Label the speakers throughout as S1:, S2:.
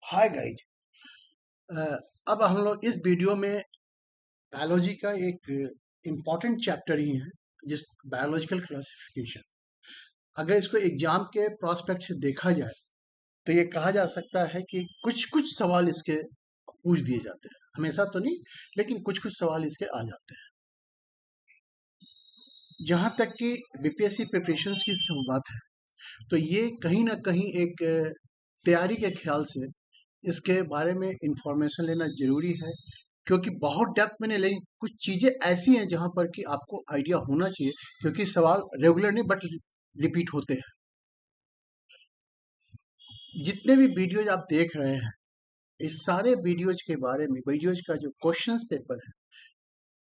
S1: Hi guys. अब हम लोग इस वीडियो में बायोलॉजी का एक इम्पॉर्टेंट चैप्टर ही है, जिस बायोलॉजिकल क्लासिफिकेशन। अगर इसको एग्जाम के प्रोस्पेक्ट से देखा जाए तो ये कहा जा सकता है कि कुछ कुछ सवाल इसके पूछ दिए जाते हैं, हमेशा तो नहीं, लेकिन कुछ कुछ सवाल इसके आ जाते हैं। जहाँ तक कि बीपीएससी प्रिपरेशंस की बात है, तो ये कहीं ना कहीं एक तैयारी के ख्याल से इसके बारे में इंफॉर्मेशन लेना जरूरी है, क्योंकि बहुत डेप्थ में नहीं, लेकिन कुछ चीजें ऐसी हैं जहां पर कि आपको आइडिया होना चाहिए, क्योंकि सवाल रेगुलर नहीं बट रिपीट होते हैं। जितने भी वीडियोज आप देख रहे हैं, इस सारे वीडियोज के बारे में, वीडियोज का जो क्वेश्चंस पेपर है,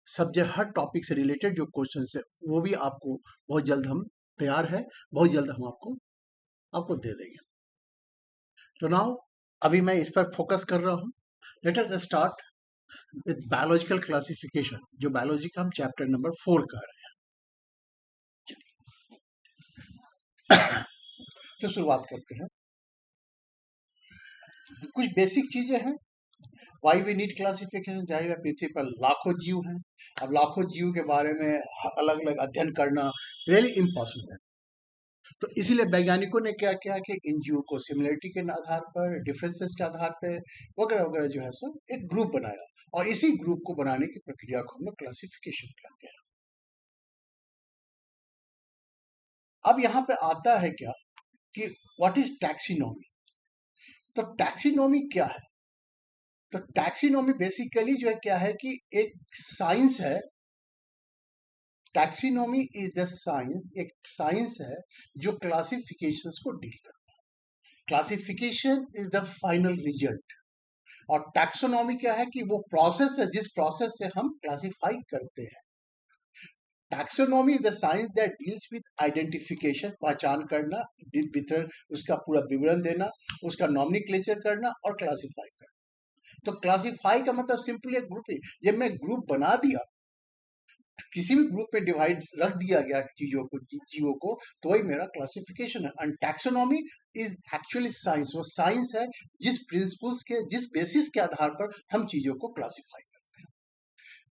S1: सब्जेक्ट हर टॉपिक से रिलेटेड जो क्वेश्चंस है, वो भी आपको बहुत जल्द हम तैयार है, बहुत जल्द हम आपको आपको दे देंगे। तो नाउ अभी मैं इस पर फोकस कर रहा हूँ। Let us start with biological classification, जो बायोलॉजी का हम चैप्टर नंबर 4 कर रहे हैं। तो शुरुआत करते हैं। तो कुछ बेसिक चीजें हैं। Why we need classification. जाएगा, पृथ्वी पर लाखों जीव हैं। अब लाखों जीव के बारे में अलग अलग अध्ययन करना रियली इम्पॉसिबल है। तो इसीलिए वैज्ञानिकों ने क्या किया कि इन जीवों को सिमिलरिटी के आधार पर, डिफरेंसेस के आधार पर वगैरह वगैरह जो है सो एक ग्रुप बनाया, और इसी ग्रुप को बनाने की प्रक्रिया को हम लोग क्लासिफिकेशन कहते हैं। अब यहाँ पे आता है क्या कि व्हाट इज टैक्सीनॉमी। तो टैक्सीनॉमी क्या है? तो टैक्सीनॉमी बेसिकली जो है क्या है कि एक साइंस है। टैक्सीनॉमी इज द साइंस, एक साइंस है जो क्लासिफिकेशंस को डील करता है। Classification is the final result, और टैक्सोनॉमी क्या है कि वो प्रोसेस है जिस प्रोसेस से हम क्लासिफाई करते हैं। Taxonomy is the science that deals with identification, पहचान करना, वितरण, उसका पूरा विवरण देना, उसका नॉमेनक्लेचर करना और क्लासिफाई करना। तो क्लासिफाई का मतलब सिंपली एक ग्रुप है। जब मैं ग्रुप बना दिया, किसी भी ग्रुप में डिवाइड रख दिया गया चीजों को, जीवों को, तो वही मेरा क्लासिफिकेशन है। And taxonomy is actually science, वो साइंस है जिस प्रिंसिपल्स के, जिस बेसिस के आधार पर हम चीजों को क्लासिफाई करते हैं।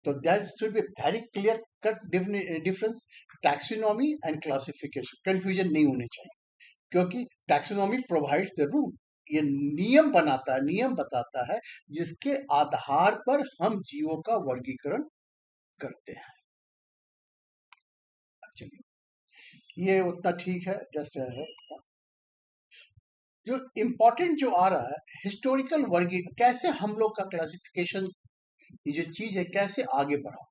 S1: तो that should be very clear cut difference, taxonomy and classification. Confusion नहीं होने चाहिए, क्योंकि टैक्सोनॉमी प्रोवाइड्स द रूल, ये नियम बनाता है, नियम बताता है जिसके आधार पर हम जीवों का वर्गीकरण करते हैं। चलिए, ये उतना ठीक है, जैसे है। जो इम्पोर्टेंट जो आ रहा है, हिस्टोरिकल वर्गीकरण, कैसे हम लोग का क्लासिफिकेशन, ये जो चीज है कैसे आगे बढ़ा,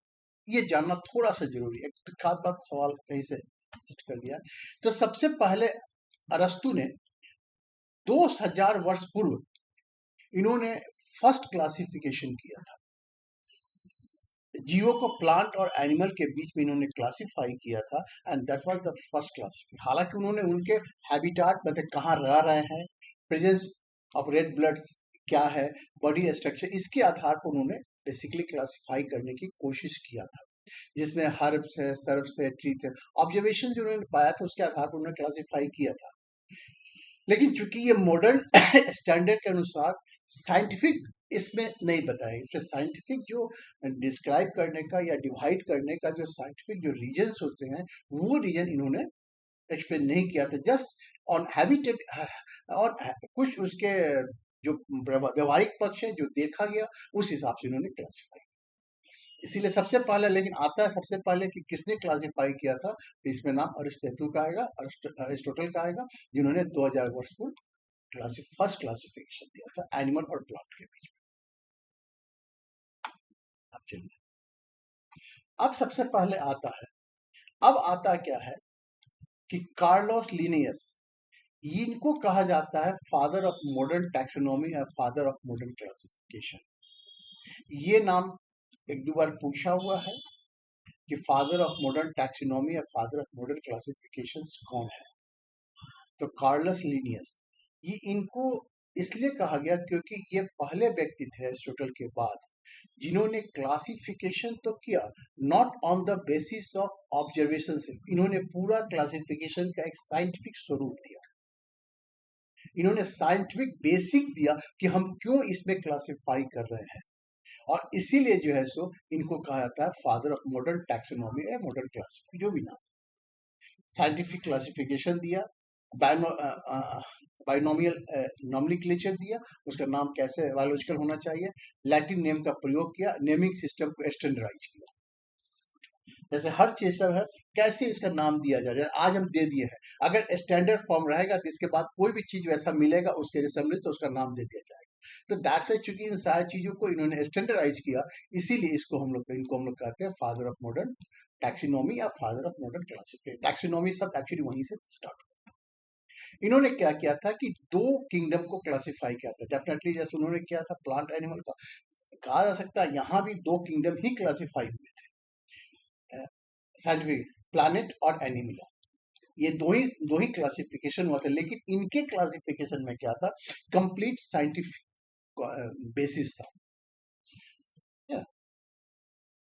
S1: ये जानना थोड़ा सा जरूरी है। एक खास बात सवाल कहीं से सेट कर दिया। तो सबसे पहले अरस्तु ने 2000 वर्ष पूर्व इन्होंने फर्स्ट क्लासिफिकेशन किया था। जीवों को प्लांट और एनिमल के बीच में इन्होंने क्लासिफाई किया था, and that was the first classification. हालांकि उन्होंने उनके हैबिटाट, मतलब कहाँ रह रहे हैं, प्रेजेंस ऑफ रेड ब्लड क्या है, बॉडी स्ट्रक्चर, इसके आधार पर उन्होंने बेसिकली क्लासिफाई करने की कोशिश किया था, जिसमें हर्ब्स है, सर्ब्स है, ट्रीज है, ऑब्जर्वेशन जो उन्होंने पाया था उसके आधार पर उन्होंने क्लासिफाई किया था। लेकिन चूंकि ये मॉडर्न स्टैंडर्ड के अनुसार साइंटिफिक इसमें नहीं बताया, इसमें साइंटिफिक जो डिस्क्राइब करने का या डिवाइड करने का जो साइंटिफिक जो रीजन्स होते हैं, वो रीजन इन्होंने एक्सप्लेन नहीं किया था। जस्ट ऑन हैबिटेट, और कुछ उसके जो व्यवहारिक पक्ष है जो देखा गया, उस हिसाब से इन्होंने क्लासिफाई। इसीलिए सबसे पहले, लेकिन आता है सबसे पहले कि किसने क्लासिफाई किया था, तो इसमें नाम अरिस्टोटल का आएगा, अरिस्टोटल का आएगा, जिन्होंने 2000 वर्ष पूर्व फर्स्ट क्लासिफिकेशन दिया था एनिमल और प्लांट के बीच में। अब चलिए, अब सबसे पहले आता है, अब आता क्या है कि कार्लोस लिनियस, इनको कहा जाता है फादर ऑफ मॉडर्न टैक्सोनॉमी या फादर ऑफ मॉडर्न क्लासिफिकेशन। ये नाम एक दो बार पूछा हुआ है कि फादर ऑफ मॉडर्न टैक्सोनॉमी या फादर ऑफ मॉडर्न क्लासिफिकेशन कौन है। तो कार्लस लिनियस, ये इनको इसलिए कहा गया क्योंकि ये पहले व्यक्ति थे एरिस्टोटल के बाद जिन्होंने क्लासिफिकेशन तो किया, not on the basis of observation से, इन्होंने पूरा क्लासिफिकेशन का एक साइंटिफिक स्वरूप दिया। इन्होंने साइंटिफिक बेसिक दिया कि हम क्यों इसमें क्लासिफाई कर रहे हैं, और इसीलिए जो है सो इनको कहा जाता है फादर ऑफ मॉडर्न टैक्सोनॉमी या मॉडर्न क्लासिफिकेशन, जो भी नाम। साइंटिफिक क्लासिफिकेशन दिया, बाइनोमियल नॉमेनक्लेचर दिया, उसका नाम कैसे बायोलॉजिकल होना चाहिए, लैटिन नेम का प्रयोग किया, नेमिंग सिस्टम को स्टैंडर्डाइज किया। जैसे हर चीज सब है, कैसे इसका नाम दिया जा रहा है, आज हम दे दिए हैं, अगर स्टैंडर्ड फॉर्म रहेगा तो इसके बाद कोई भी चीज वैसा मिलेगा उसके रिसेम्बलेंस, तो उसका नाम दे दिया जाएगा। तो दैट्स वाई चूंकि इन सारी चीजों को इन्होंने स्टैंडर्डाइज किया, इसीलिए इनको हम लोग कहते हैं फादर ऑफ मॉडर्न टैक्सोनॉमी या father of modern classification. Taxonomy सब एक्चुअली वहीं से स्टार्ट हुआ। इन्होंने क्या किया था कि दो किंगडम को क्लासिफाई किया था, डेफिनेटली जैसे उन्होंने किया था प्लांट एनिमल का, कहा जा सकता है यहाँ भी दो किंगडम ही क्लासिफाई हुए थे, साइंटिफिक प्लैनेट और एनिमल। ये दो ही क्लासिफिकेशन हुआ था, लेकिन इनके क्लासिफिकेशन में क्या था, कंप्लीट साइंटिफिक बेसिस था। Yeah.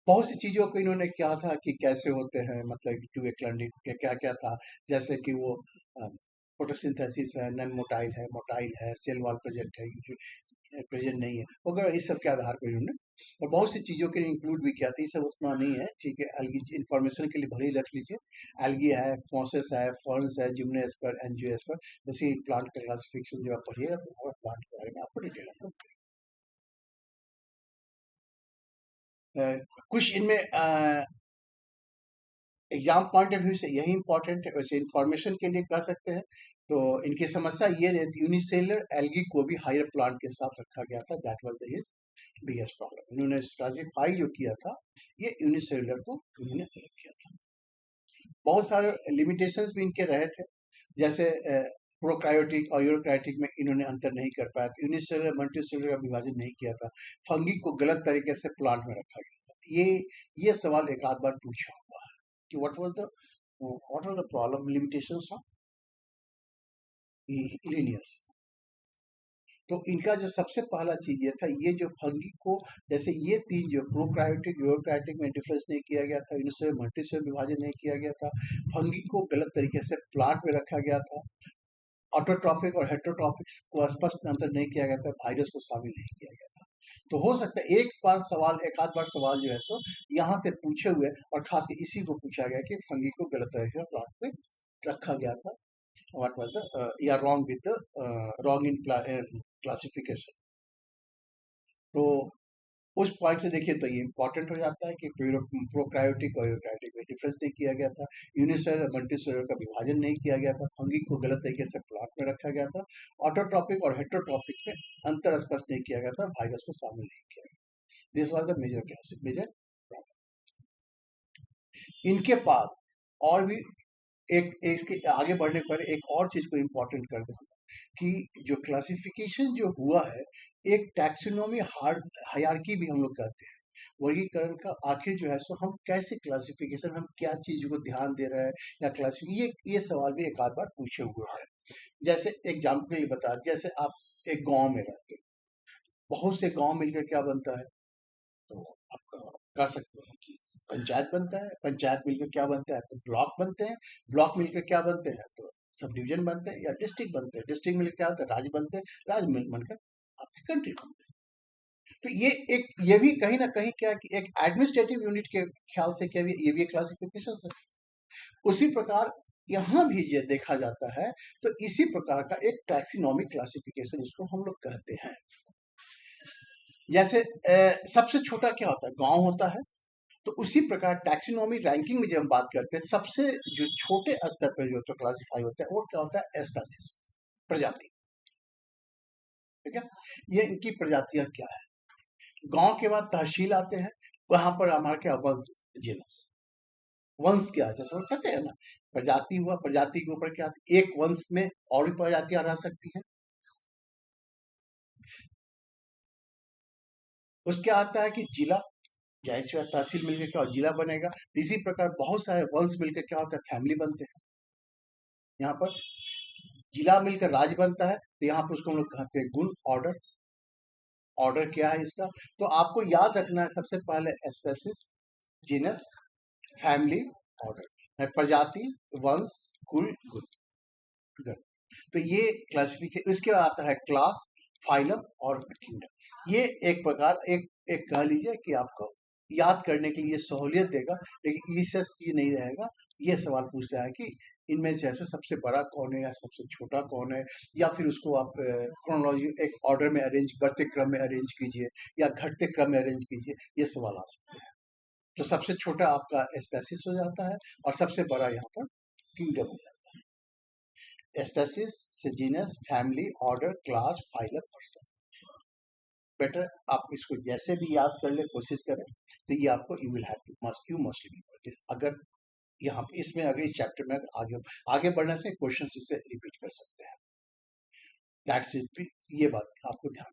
S1: बहुत सी चीजों को इन्होंने क्या था कि कैसे होते हैं, मतलब टू एक्लैंडिक क्या क्या था, जैसे कि वो फोटोसिंथेसिस है, नॉन मोटाइल है, सेल वॉल प्रेजेंट है, प्रेजेंट नहीं है वगैरह, इस सब के आधार पर इन्होंने और बहुत सी चीजों के लिए इंक्लूड भी किया था। ये सब उतना नहीं है, ठीक है, एल्गी इन्फॉर्मेशन के लिए भले ही रख लीजिए। एल्गी है, फॉसेस है, फर्न्स है, जिम्नोस्पर, एंजियोस्पर, जैसे प्लांट का क्लासिफिकेशन जब आप पढ़िएगा तो और प्लांट के बारे में आपको डिटेल कुछ इनमें एग्जाम पॉइंट ऑफ व्यू से यही इंपॉर्टेंट है, वैसे इंफॉर्मेशन के लिए कह सकते हैं। तो इनकी समस्या ये रहती, यूनिसेलर एल्गी को भी हायर प्लांट के साथ रखा गया था, that was the biggest problem. इन्होंने क्लासिफाई जो किया था ये यूनिसेलुलर को इन्होंने अलग किया था। बहुत सारे लिमिटेशंस भी इनके रहे थे, जैसे प्रोकायोटिक और यूरोकायोटिक में इन्होंने अंतर नहीं कर पाया, यूनिसेलुलर मल्टीसेलुलर का विभाजन नहीं किया था, फंगी को गलत तरीके से प्लांट में रखा गया था। ये सवाल एक आध बार पूछा हुआ है कि what are the problem limitations of linears. तो इनका जो सबसे पहला चीज ये था, ये जो फंगी को, जैसे ये तीन जो प्रोकायोटिक यूरोकायोटिक में डिफरेंस नहीं किया गया था, इनसे मल्टीसेलुलर विभाजन नहीं किया गया था, फंगी को गलत तरीके से प्लांट में रखा गया था, ऑटोट्रॉपिक और हेटरोट्रॉपिक को स्पष्ट अंतर नहीं किया गया था, वायरस को शामिल नहीं किया गया था। तो हो सकता है एक आध बार सवाल जो है सो यहाँ से पूछे हुए, और खास कर इसी को पूछा गया कि फंगी को गलत तरीके से प्लांट में रखा गया था, what was the yeah wrong with the wrong in classification। तो उस पॉइंट से देखिए तो ये इंपॉर्टेंट हो जाता है कि प्रोकायोटिक और यूकायोटिक में डिफरेंस नहीं किया गया था, यूनिसेलुलर मल्टीसेलुलर का विभाजन नहीं किया गया था, फंगी को गलत तरीके से प्लांट में रखा गया था, ऑटोट्रॉपिक और हेटरोट्रॉपिक में अंतर स्पष्ट नहीं किया गया था, वायरस को शामिल नहीं किया गया। दिस वाज द मेजर इनके बाद और भी एक इसके आगे बढ़ने के पहले एक और चीज को इम्पोर्टेंट कर दें कि जो क्लासिफिकेशन जो हुआ है, एक टैक्सोनॉमी हायरार्की भी हम लोग कहते हैं, वर्गीकरण का आखिर जो है सो हम कैसे क्लासिफिकेशन, हम क्या चीज को ध्यान दे रहे हैं या ये सवाल भी एक आध बार पूछे हुए हैं। जैसे एग्जाम्पल बता, जैसे आप एक गांव में रहते हो, बहुत से गांव मिलकर क्या बनता है, तो आप कह सकते हैं कि पंचायत बनता है, पंचायत मिलकर क्या बनता है, तो ब्लॉक बनते हैं, ब्लॉक मिलकर क्या बनते हैं, तो सब डिवीजन बनते हैं या डिस्ट्रिक्ट बनते हैं, डिस्ट्रिक्ट मिलकर क्या होता है, राज्य बनते हैं, राज्य मिल बनकर आपकी कंट्री बनते हैं। तो ये भी कहीं ना कहीं क्या कि एक एडमिनिस्ट्रेटिव यूनिट के ख्याल से क्या ये भी एक क्लासिफिकेशन है। उसी प्रकार यहाँ भी ये देखा जाता है, तो इसी प्रकार का एक टैक्सोनॉमिक क्लासिफिकेशन इसको हम लोग कहते हैं। जैसे सबसे छोटा क्या होता है, गांव होता है, तो उसी प्रकार टैक्सोनॉमी रैंकिंग में जब हम बात करते हैं, सबसे जो छोटे स्तर पर जो तो क्लासिफाई होता है वो क्या होता है, स्पेसीज, प्रजाति। ठीक है, ये इनकी प्रजातियां क्या है। गांव के बाद तहसील आते हैं, वहां पर हमारे क्या वंश, जीनस, वंश क्या है, जैसे वो कहते हैं ना, प्रजाति हुआ, प्रजाति के ऊपर क्या, एक वंश में और भी प्रजातियां रह सकती हैं। उसके आता है कि जिला, जाहिर सी बात तहसील मिलकर क्या जिला बनेगा। इसी प्रकार बहुत सारे वंश मिलकर क्या होता है, फैमिली बनते हैं। यहाँ पर जिला मिलकर राज्य बनता है, तो यहाँ पर उसको हम लोग कहते हैं गुण, ऑर्डर। ऑर्डर क्या है इसका, तो आपको याद रखना है सबसे पहले स्पेसिस, जीनस, फैमिली, ऑर्डर, प्रजाति, वंश, कुल, गुण। तो ये क्लासिफिकेशन, इसके बाद आता है क्लास, फाइलम और किंगडम। ये एक प्रकार एक एक कह लीजिए कि आपको याद करने के लिए सहूलियत देगा, लेकिन इससे ये नहीं रहेगा। ये सवाल पूछता है कि इनमें से ऐसे सबसे बड़ा कौन है या सबसे छोटा कौन है, या फिर उसको आप क्रोनोलॉजी एक ऑर्डर में अरेंज, बढ़ते क्रम में अरेंज कीजिए या घटते क्रम में अरेंज कीजिए, ये सवाल आ सकते हैं। तो सबसे छोटा आपका स्पेसिस हो जाता है और सबसे बड़ा यहाँ पर किंगडम हो जाता है। स्पेसिस से genus, family, order, class, phylum, person. Better आप इसको जैसे भी याद कर ले, कोशिश करें, तो ये आपको you will have to must you must be, अगर यहाँ पे इसमें अगर इस चैप्टर में आगे आगे बढ़ने से क्वेश्चन इससे रिपीट कर सकते हैं। That's it. ये बात आपको ध्यान,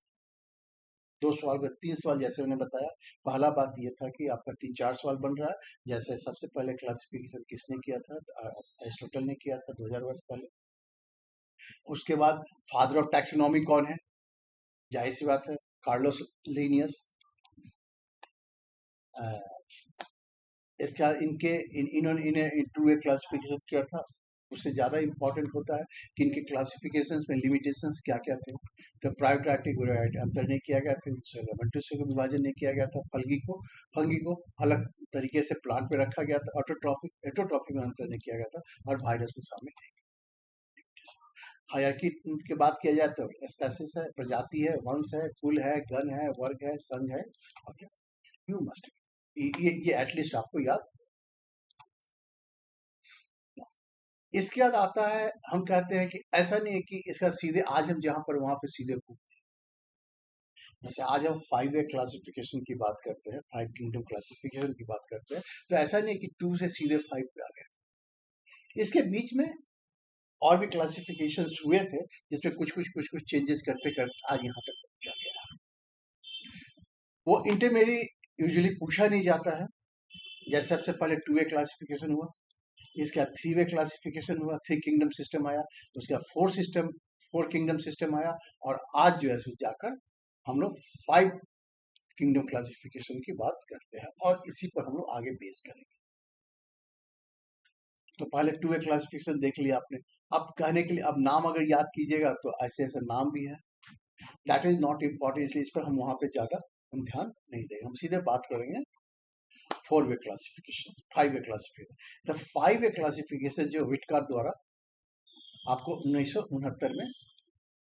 S1: 2 सवाल का 3 सवाल जैसे मैंने बताया। पहला बात ये था कि आपका 3-4 सवाल बन रहा है। जैसे सबसे पहले क्लासिफिकेशन किसने किया था? एरिस्टोटल ने किया था 2000 वर्ष पहले। उसके बाद फादर ऑफ टैक्सोनॉमी कौन है? जाहिर सी बात है, कार्लोस लिनियस। इसका इनके इन्होंने इन्हें टू वे क्लासिफिकेशन किया था। उससे ज़्यादा इम्पोर्टेंट होता है कि इनके क्लासिफिकेशंस में लिमिटेशंस क्या क्या थे। तो प्रायोक्राटिक अंतर नहीं किया गया था, लेमेंटोसा को विभाजन नहीं किया गया था, फंगी को अलग तरीके से प्लांट में रखा गया था, ऑटोट्रॉफिक एटोट्रॉफिक में अंतर नहीं किया गया था, और वायरस को शामिल नहीं। हायरार्की की बात किया जाए तो स्पेसिस है, प्रजाति है, वंश है, कुल है, गण है, वर्ग है, संघ है। ओके, यू मस्ट ये एटलीस्ट आपको याद। इसके बाद आता है, हम कहते हैं कि ऐसा नहीं है कि इसका सीधे आज हम जहां पर वहां पे सीधे कूद। जैसे आज हम 5 वे क्लासिफिकेशन की बात करते हैं, 5 किंगडम क्लासिफिकेशन की बात करते हैं, तो ऐसा नहीं है कि 2 से सीधे 5 पे आ गए। इसके बीच में और भी क्लासिफिकेशन हुए थे, जिसमें कुछ चेंजेस करते करते आज यहाँ तक पहुंचा गया। वो इंटरमीडिएट यूजुअली पूछा नहीं जाता है। जैसे सबसे पहले 2 वे क्लासिफिकेशन हुआ, इसका 3 वे क्लासिफिकेशन हुआ, 3 किंगडम सिस्टम आया, उसका 4 किंगडम सिस्टम आया, और आज जो है सो जाकर हम लोग 5 किंगडम क्लासिफिकेशन की बात करते हैं, और इसी पर हम लोग आगे बेस करेंगे। तो पहले 2 वे क्लासिफिकेशन देख लिया आपने। अब कहने के लिए, अब नाम अगर याद कीजिएगा तो ऐसे ऐसे नाम भी है, दैट इज नॉट इम्पॉर्टेंट, इसलिए इस पर हम वहां पे ज्यादा हम ध्यान नहीं देंगे। हम सीधे बात करेंगे 4 way classification, 5 way classification. The 5 way classification जो विटकार द्वारा आपको 1969 में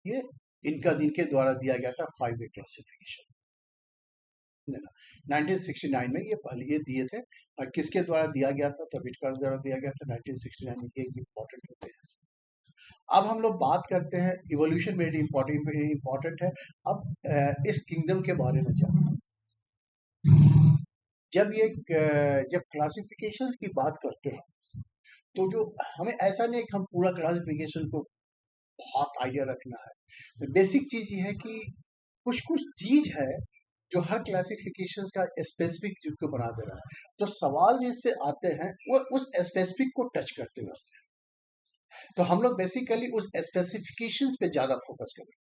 S1: ये इनके द्वारा दिया गया था, 5 वे क्लासिफिकेशन। 1969 में ये पहले ये दिए थे, और किसके द्वारा दिया गया था? तो विटकार द्वारा दिया गया था 1969 में। ये इम्पोर्टेंट होते हैं। अब हम लोग बात करते हैं, इवोल्यूशन वेरी इंपॉर्टेंट है। अब इस किंगडम के बारे में जानना, जब क्लासिफिकेशन की बात करते हैं, तो जो हमें ऐसा नहीं कि हम पूरा क्लासिफिकेशन को बहुत आइडिया रखना है। बेसिक चीज ये है कि कुछ कुछ चीज है जो हर क्लासिफिकेशन का स्पेसिफिक चीज को बना दे रहा है। तो सवाल जिससे आते हैं वो उस स्पेसिफिक को टच करते हुए आते हैं। तो हम लोग बेसिकली उस स्पेसिफिकेशंस पे ज्यादा फोकस करें।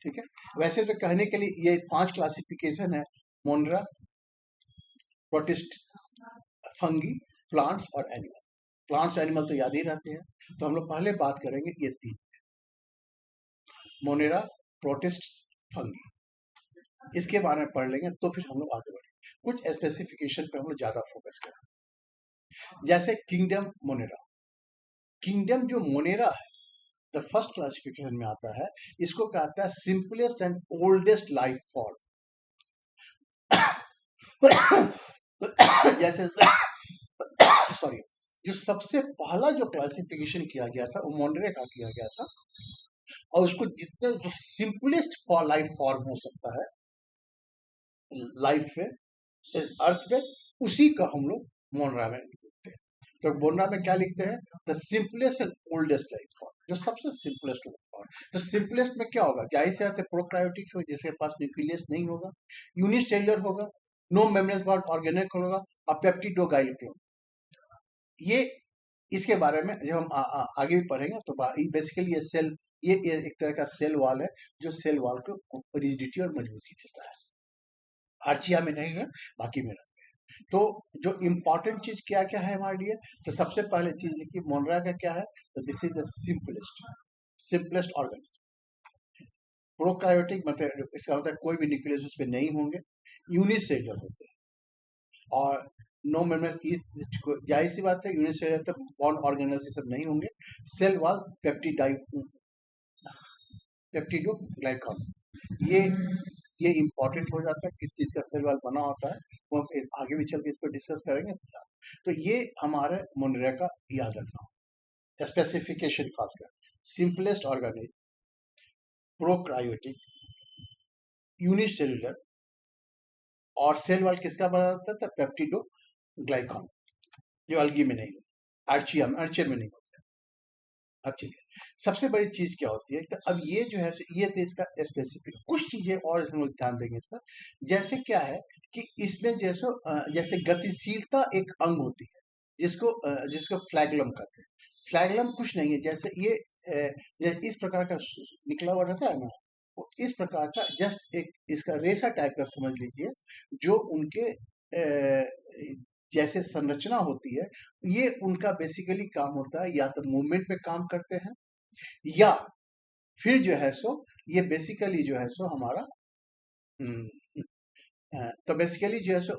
S1: ठीक है, वैसे तो कहने के लिए ये 5 क्लासिफिकेशन है: मोनरा, प्रोटिस्ट, फंगी, प्लांट्स और एनिमल। प्लांट्स एनिमल तो याद ही रहते हैं, तो हम लोग पहले बात करेंगे ये 3: मोनेरा, प्रोटिस्ट, फंगी। इसके बारे में पढ़ लेंगे तो फिर हम लोग आगे बढ़ेंगे। कुछ स्पेसिफिकेशन पे हम लोग ज्यादा फोकस करें। जैसे किंगडम मोनेरा, किंगडम जो मोनेरा है, द फर्स्ट क्लासिफिकेशन में आता है, इसको कहता है simplest and oldest life form. जैसे सॉरी, जो सबसे पहला जो क्लासिफिकेशन किया गया था वो मोनेरा का किया गया था, और उसको जितने सिंपलेस्ट लाइफ फॉर्म हो सकता है लाइफ में, इस अर्थ पे, उसी का हम लोग मोनरा में लिखते हैं। तो मोनरा में क्या लिखते हैं? The simplest and oldest life form, जो सबसे सिंपलेस्ट फॉर्म। तो सिंपलेस्ट में क्या होगा? जाहिर सी बात है प्रोकार्योटिक हो, जिसके पास न्यूक्लियस नहीं होगा, यूनिसेल्युलर होगा, नो मेम्ब्रेन पार्ट ऑर्गेनिक होगा, और पेप्टिडोगाइल क्लोन। ये इसके बारे में जब हम आगे भी पढ़ेंगे तो बेसिकली ये सेल, ये एक तरह का सेल वॉल है, जो सेल वॉल को रिजिडिटी और मजबूती देता है। आर्चिया में नहीं है, बाकी में रहते हैं। तो जो इम्पोर्टेंट चीज क्या क्या है हमारे लिए, तो सबसे पहले चीज है कि मोनरा का क्या है, तो this is the simplest organism. Prokaryotic मतलब इसका मतलब कोई भी न्यूक्लियस उसमें नहीं होंगे, यूनिसेलुलर होते हैं, और नो मेम्ब्रेन, जाहिर सी बात है यूनिसेलुलर तो बॉन्ड ऑर्गेनल्स सब नहीं होंगे। सेल वॉल पेप्टिडोग्लाइकॉन, ये ये इंपॉर्टेंट हो जाता है किस चीज का सेल वॉल बना होता है, वो हम आगे भी चल के इसको डिस्कस करेंगे। तो ये हमारे मोनेरा का याद रखना, स्पेसिफिकेशन खासकर सिंपलेस्ट ऑर्गेनिक, प्रोकायोटिक, यूनिसेलुलर, और सेल वॉल किसका बना होता था, पेप्टिडोग्लाइकॉन, जो अलगी में नहीं, अर्चिया में नहीं होता। अब ठीक है, सबसे बड़ी चीज क्या होती है, तो अब ये जो है ये तो इसका स्पेसिफिक, कुछ चीजें और हम लोग ध्यान देंगे इस पर। जैसे क्या है कि इसमें जैसे गतिशीलता एक अंग होती है, जिसको फ्लैगलम कहते हैं। फ्लैगलम कुछ नहीं है, जैसे जैसे इस प्रकार का निकला हुआ रहता है ना, वो इस प्रकार का जस्ट एक इसका रेसा टाइप का समझ लीजिए, जो उनके जैसे संरचना होती है, ये उनका बेसिकली काम होता है, या तो मूवमेंट पे काम करते हैं, या फिर जो है सो ये बेसिकली जो है सो हमारा तो बेसिकली जो है सो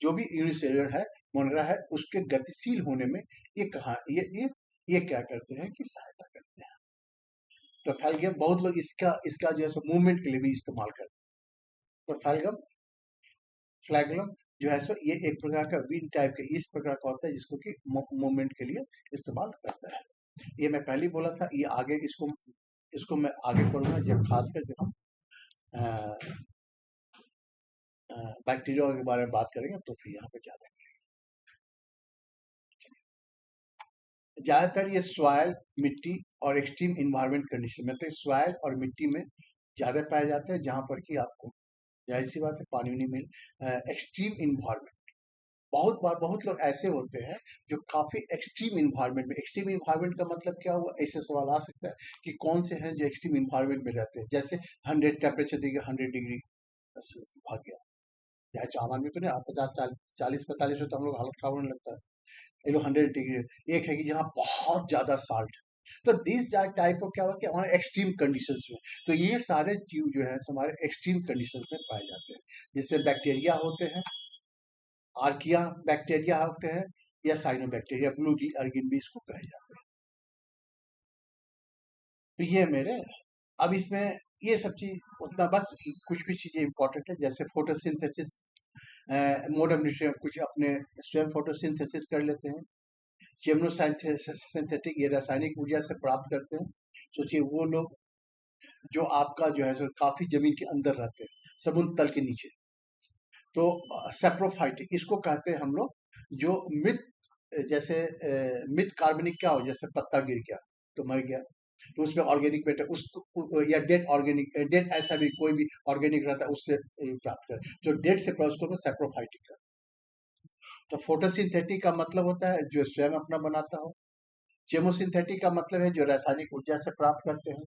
S1: जो भी यूनिसेलुलर है, मोनेरा है, उसके गतिशील होने में ये कहा ये क्या करते हैं कि सहायता करते हैं। तो फैलगम बहुत लोग इसका जो है सो मूवमेंट के लिए भी इस्तेमाल करते हैं। तो फैलगम फ्लैगलम जो है सो ये एक प्रकार का विन टाइप का इस प्रकार का होता है, जिसको कि मूवमेंट के लिए इस्तेमाल करता है। ये मैं पहले ही बोला था, ये आगे इसको मैं आगे पढ़ूंगा, जब खासकर जब हम बैक्टीरिया के बारे में बात करेंगे, तो फिर यहाँ पे ज्यादा ज्यादातर ये सॉइल, मिट्टी और एक्सट्रीम इन्वायरमेंट कंडीशन में, तो सॉइल और मिट्टी में ज्यादा पाए जाते हैं, जहां पर कि आपको जाहिर सी बात है पानी नहीं मिल। एक्सट्रीम इन्वायरमेंट, बहुत बार बहुत लोग ऐसे होते हैं जो काफी एक्सट्रीम इन्वायरमेंट में, एक्सट्रीम इन्वायरमेंट का मतलब क्या हुआ, ऐसे सवाल आ सकता है कि कौन से हैं जो एक्सट्रीम इन्वायरमेंट में रहते हैं, जैसे 100 टेम्परेचर देखिए 100 डिग्री बस भाग गया, चाहे सामान में तो नहीं, 50 40 45 में तो हम लोग हालत खराब होने लगता है, ये लोग 100 डिग्री। एक है कि जहाँ बहुत ज्यादा साल्ट, तो दिस टाइप ऑफ क्या हुआ कि हमारे एक्सट्रीम कंडीशंस में, तो ये सारे जीव जो है हमारे एक्सट्रीम कंडीशंस में पाए जाते हैं, जिससे बैक्टीरिया होते हैं, आर्किया बैक्टीरिया होते हैं, या साइनोबैक्टीरिया, ब्लू डी अर्गिन भी इसको कहे जाते हैं। तो ये मेरे, अब इसमें ये सब चीज उतना बस, कुछ भी चीजें इंपॉर्टेंट है, जैसे फोटोसिंथेसिस, मोड ऑफ न्यूट्रिशन, कुछ अपने स्वयं फोटोसिंथेसिस कर लेते हैं। सिंथेटिक, ये रासायनिक ऊर्जा से प्राप्त करते हैं। सोचिए वो लोग जो आपका जो है सो काफी जमीन के अंदर रहते हैं, समुद्र तल के नीचे, तो सेप्रोफाइटिक इसको कहते हैं हम लोग, जो जैसे मिथ कार्बनिक क्या हो, जैसे पत्ता गिर गया तो मर गया, तो उसमें ऑर्गेनिक मैटर उसको, या डेड ऐसा भी कोई भी ऑर्गेनिक रहता है उससे प्राप्त कर, जो डेड से प्राप्त उसको सेप्रोफाइटिक का। तो फोटोसिंथेटिक का मतलब होता है जो स्वयं अपना बनाता हो, केमोसिंथेटिक का मतलब है जो रासायनिक ऊर्जा से प्राप्त करते हैं,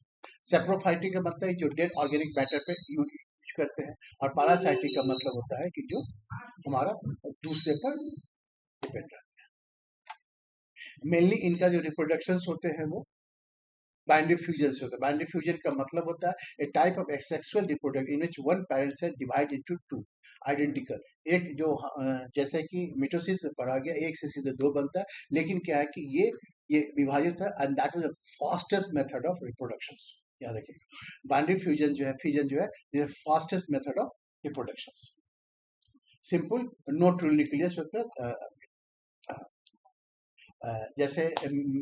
S1: सेप्रोफाइटिक का मतलब है जो डेड ऑर्गेनिक मैटर पे यूज करते हैं, और पैरासाइटिक का मतलब होता है कि जो हमारा दूसरे पर डिपेंड रहता है। मेनली इनका जो रिप्रोडक्शन होते हैं वो बाइनरी फ्यूजन से होता है। बाइनरी फ्यूजन का मतलब होता है a type of sexual reproduction in which one parent cell divide into two identical, एक जो जैसे कि मिटोसिस में पढ़ा गया, एक से सीधे दो बनता है, लेकिन क्या है कि ये विभाजित है, and that was the fastest method of reproduction. याद रखिएगा, बाइनरी फ्यूजन जो है, फिजन जो है fastest method of reproduction. Simple no true nucleus होता है। जैसे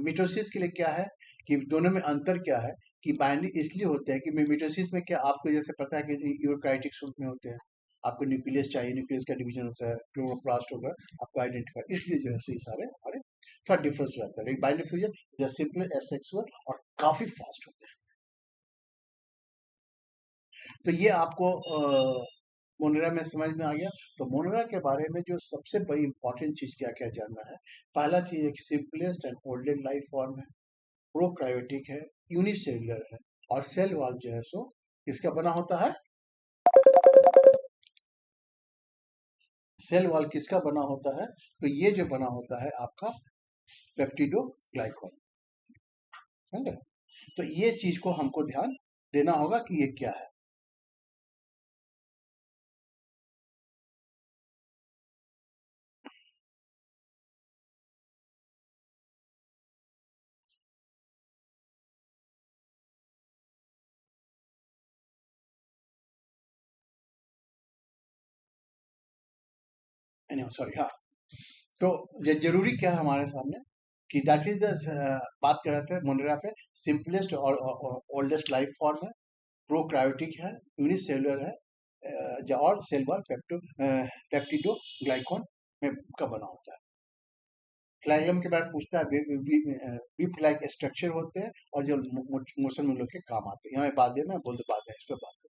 S1: मिटोसिस के लिए क्या है कि दोनों में अंतर क्या है, कि बाइंडिंग इसलिए होते हैं कि मिटोसिस में क्या आपको जैसे पता है कि यूरोकाइटिक रूप में होते हैं, आपको न्यूक्लियस चाहिए, न्यूक्लियस का डिवीजन होता है, क्लोरोप्लास्ट होगा, आपको आइडेंटिफाई, इसलिए जो है ये सारे हमारे थोड़ा डिफरेंस रहता है, लेकिन बाइंडिंग फ्यूजन सिंपल एसेक्सुअल और काफी फास्ट होते हैं। तो ये आपको मोनेरा में समझ में आ गया। तो मोनेरा के बारे में जो सबसे बड़ी इंपॉर्टेंट चीज क्या क्या जानना है, पहला चीज एक simplest and oldest life form है, प्रोकायोटिक है, यूनिसेलुलर है, और सेल वॉल जो है सो किसका बना होता है, सेल वॉल किसका बना होता है? तो ये जो बना होता है आपका पेप्टिडोग्लाइकॉन, समझे? तो ये चीज को हमको ध्यान देना होगा कि ये क्या है। सॉरी, हाँ। तो ये जरूरी क्या है हमारे सामने कि दैट इज द बात कर रहे थे मोनेरा पे, सिंपलेस्ट और ओल्डेस्ट लाइफ फॉर्म है, प्रोक्रायोटिक है, यूनिसेलुलर है, और सेल वॉल पेप्टिडोग्लाइकॉन में का बना होता है। फ्लैगम के बारे में पूछता है, बीप लाइक स्ट्रक्चर होते हैं और जो मोशन में लोग के काम आते हैं। यहाँ बाद में बोल दो, बाद में इस पर बात करें।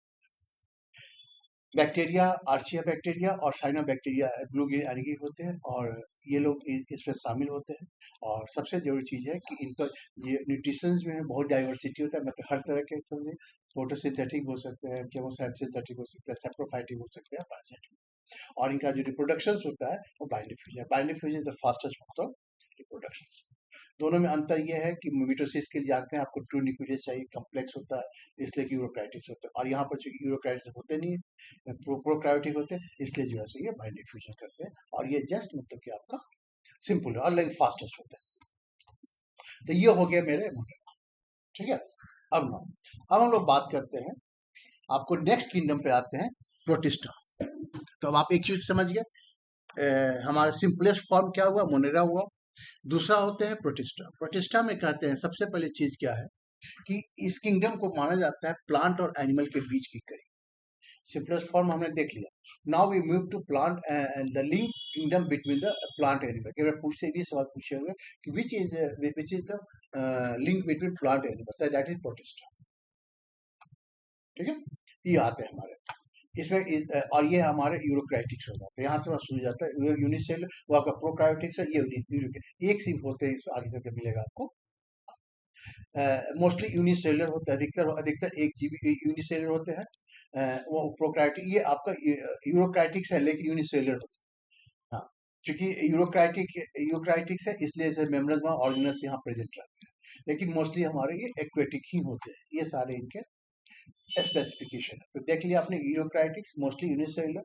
S1: बैक्टीरिया, आर्चिया बैक्टीरिया और cyanobacteria blue green algae होते हैं और ये लोग इसमें शामिल होते हैं। और सबसे जरूरी चीज़ है कि इनका ये न्यूट्रिशन में बहुत डाइवर्सिटी होता है, मतलब हर तरह के समझे, फोटोसिंथेटिक हो सकते हैं, केमोसिंथेटिक हो सकता है, सेप्रोफाइटिक हो सकते हैं, पैरासिटिक। और इनका जो रिप्रोडक्शन होता है वो bind diffusion the fastest method of reproduction. दोनों में अंतर यह है कि मिटोसिस के लिए जाते हैं आपको ट्रू न्यूक्लियस चाहिए, कम्प्लेक्स होता है इसलिए कि यूरोक्राइटिक्स होता है, और यहाँ पर चूंकि यूरोक्राइटिक्स होते नहीं है, प्रोक्रायोटिक होते हैं, इसलिए जो है ये बाइंड डिफ्यूजन करते हैं और ये जस्ट मतलब कि आपका सिंपल है और लेकिन फास्टेस्ट होता है। तो ये हो गया मेरे मुद्दे, ठीक है। अब हम लोग बात करते हैं, आपको नेक्स्ट किंगडम पे आते हैं, प्रोटिस्टा। तो अब आप एक चीज समझ गए, हमारा सिंपलेस्ट फॉर्म क्या हुआ? मोनेरा हुआ। दूसरा होते हैं प्रोटिस्टा। प्रोटिस्टा में कहते हैं सबसे पहले चीज क्या है कि इस किंगडम को माना जाता है प्लांट और एनिमल के बीच की कड़ी। सिंपलेस्ट फॉर्म हमने देख लिया। Now we move to plant and the link kingdom between the plant animal. अगर पूछे भी सवाल पूछे हुए कि which is the link between plant animal, that is protista, ठीक है। ये आते हैं हमारे इसमें और ये हमारे यूरोक्राइटिक्स हो जाते हैं, यहाँ से वहाँ शुरू जाता है यूनिसेल, वो आपका प्रोक्रायोटिक्स है, ये एक सी होते हैं, इसमें आगे चलकर मिलेगा आपको। मोस्टली यूनिसेलुलर होता है, अधिकतर एक जीबी यूनिसेलुलर होते हैं। वो प्रोक्रायोटिक, ये आपका यूरोक्राइटिक्स है लेकिन यूनिसेलुलर होता है। हाँ, क्योंकि यूरोक्राइटिक्स है इसलिए इसे मेम्ब्रेन में ऑर्गेनल्स यहाँ प्रेजेंट रहते हैं, लेकिन मोस्टली हमारे ये एक्वेटिक ही होते हैं। ये सारे इनके स्पेसिफिकेशन है। तो देख लिया आपने, यूरोक्राइटिक्स मोस्टली यूनिसेलुलर,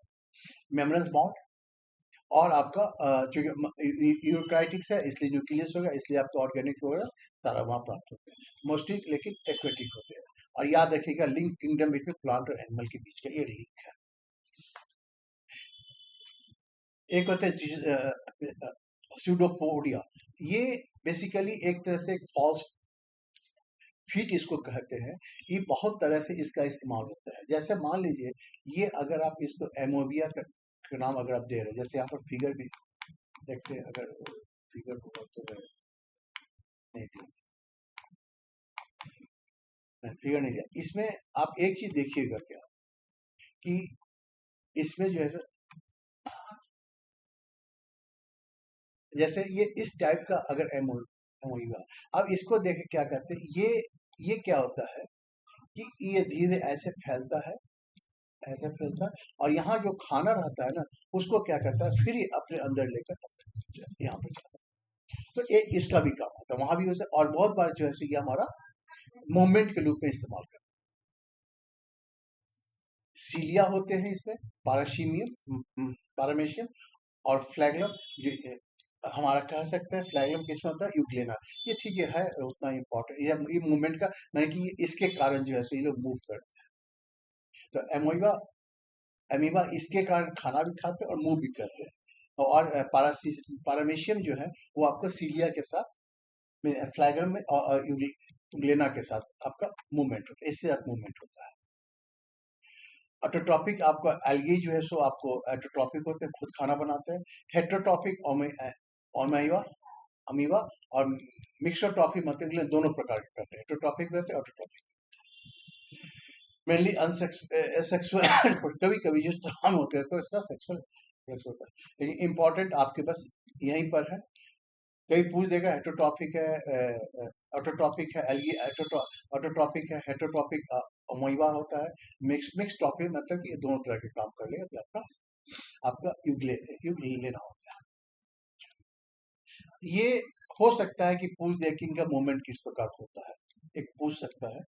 S1: मेम्ब्रेन बाउंड, और आपका यूरोक्राइटिक्स है इसलिए न्यूक्लियस होगा, इसलिए आपका ऑर्गेनिक वगैरह सारा वहां प्राप्त होते हैं। मोस्टली लेकिन एक्वेटिक होते हैं। और याद रखिएगा, लिंक किंगडम बिटवीन प्लांट और एनिमल के बीच का ये लिंक है। एक होता है स्यूडोपोडिया, ये बेसिकली एक तरह से एक फॉल्स फीट इसको कहते हैं। ये बहुत तरह से इसका इस्तेमाल होता है। जैसे मान लीजिए, ये अगर आप इसको एमोबिया का नाम अगर आप दे रहे हैं, जैसे यहाँ पर फिगर भी देखते हैं, अगर फिगर को तो नहीं दिया, फिगर नहीं दिया, इसमें आप एक चीज देखिएगा क्या कि इसमें जो है जैसे ये इस टाइप का अगर एमोइवा, अब इसको देख क्या कहते हैं, ये क्या होता है कि ये धीरे ऐसे फैलता है, ऐसे फैलता है, और यहाँ जो खाना रहता है ना, उसको क्या करता है, फिर ये अपने अंदर लेकर यहाँ पे जाता है। तो ये इसका भी काम होता है, वहां भी वैसे, और बहुत बार जो है ये हमारा मूवमेंट के रूप में इस्तेमाल करते हैं। सीलिया होते हैं इसमें, पाराशीमियम, पारामेशियम, और फ्लैगलम, जो हमारा कह सकते हैं फ्लैगलम किसमें होता है, यूग्लेना। ये ठीक है उतना इम्पोर्टेंट, ये मूवमेंट का मैंने कि इसके कारण जो है ये लोग मूव करते हैं। तो एमोइवा, एमीबा इसके कारण खाना भी खाते हैं और मूव भी करते हैं। और पारामेशियम जो है वो आपको सीलिया के साथ, फ्लैगलम में और यूग्लेना के साथ आपका मूवमेंट होता है, इससे साथ मूवमेंट होता है। ऑटोट्रॉपिक आपका एल्गी जो है सो आपको ऑटोट्रॉपिक होते हैं, खुद खाना बनाते हैं। हेट्रोट्रॉपिक ओमेवा, अमीवा, और मिक्सोट्रॉपिक मतलब दोनों प्रकार के करते हैं, हेट्रोट्रॉपिक होते हैं, ऑटोट्रॉपिक। मेनली अनसेक्सुअल कभी कभी जो काम होते हैं तो इसका सेक्सुअल होता है, लेकिन इंपॉर्टेंट आपके पास यहीं पर है। कई पूछ देगा, हेट्रोट्रॉपिक है, ऑटोट्रॉपिक है, एल्गी ऑटोट्रॉपिक है, हेट्रोट्रॉपिक अमोइवा होता है, मिक्स ट्रॉपिक मतलब कि ये दोनों तरह के काम कर लेगा तो आपका आपका यूग्लेना होता है। ये हो सकता है कि पूछ दे कि इनका मूवमेंट किस प्रकार होता है, एक पूछ सकता है।